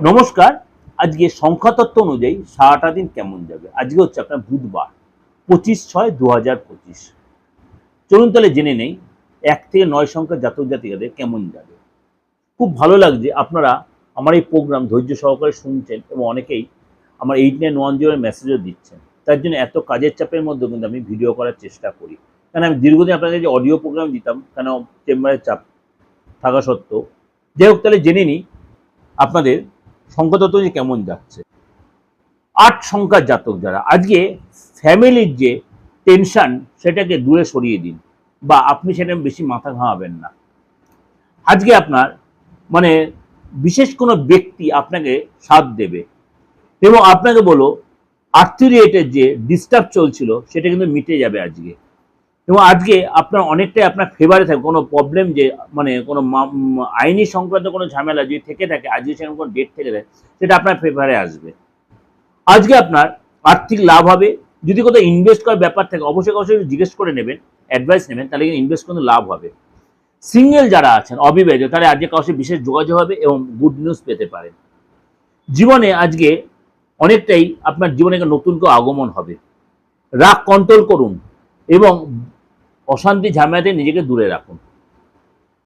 নমস্কার। আজকে সংখ্যাতত্ত্ব অনুযায়ী সারাটা দিন কেমন যাবে। আজকে হচ্ছে আপনার বুধবার 25/6/2025। চলুন তাহলে জেনে নেই 1 থেকে 9 সংখ্যার জাতক জাতিকাদের কেমন যাবে। খুব ভালো লাগছে আপনারা আমার এই প্রোগ্রাম ধৈর্য সহকারে শুনছেন এবং অনেকেই আমার 8910 এর মেসেজও দিচ্ছেন। তার জন্য এত কাজের চাপের মধ্যেও কিন্তু আমি ভিডিও করার চেষ্টা করি। কারণ আমি দীর্ঘদিন আপনাদের যে অডিও প্রোগ্রাম দিতাম কেন চেম্বারের চাপ থাকা সত্ত্বেও। যাই হোক তাহলে জেনে নিই আপনাদের সংখ্যাতত্ত্ব যে কেমন যাচ্ছে। 8 সংখ্যার জাতক যারা আজকে ফ্যামিলির যে টেনশন সেটাকে দূরে সরিয়ে দিন বা আপনি সেটা বেশি মাথা ঘামাবেন না। আজকে আপনার মানে বিশেষ কোনো ব্যক্তি আপনাকে সাথ দেবে এবং আপনাকে বলো আর্থিক রিলেটেড যে ডিস্টার্ব চলছিল সেটা কিন্তু মিটে যাবে আজকে। এবং আজকে আপনার অনেকটাই আপনার ফেভারে থাকবে। কোনো প্রবলেম যে মানে কোনো আইনি সংক্রান্ত কোনো ঝামেলা যদি থেকে থাকে, আজকে সেরকম কোনো ডেট থেকে থাকে, সেটা আপনার ফেভারে আসবে। আজকে আপনার আর্থিক লাভ হবে। যদি কোথাও ইনভেস্ট করার ব্যাপার থাকে অবশ্যই অবশ্যই জিজ্ঞেস করে নেবেন, অ্যাডভাইস নেবেন, তাহলে কিন্তু ইনভেস্ট কিন্তু লাভ হবে। সিঙ্গেল যারা আছেন অবিবাহিত তারা আজকে কারোর সাথে বিশেষ যোগাযোগ হবে এবং গুড নিউজ পেতে পারেন। জীবনে আজকে অনেকটাই আপনার জীবনে একটা নতুন কেউ আগমন হবে। রাগ কন্ট্রোল করুন এবং অশান্তি ঝামেলা থেকে নিজেকে দূরে রাখুন।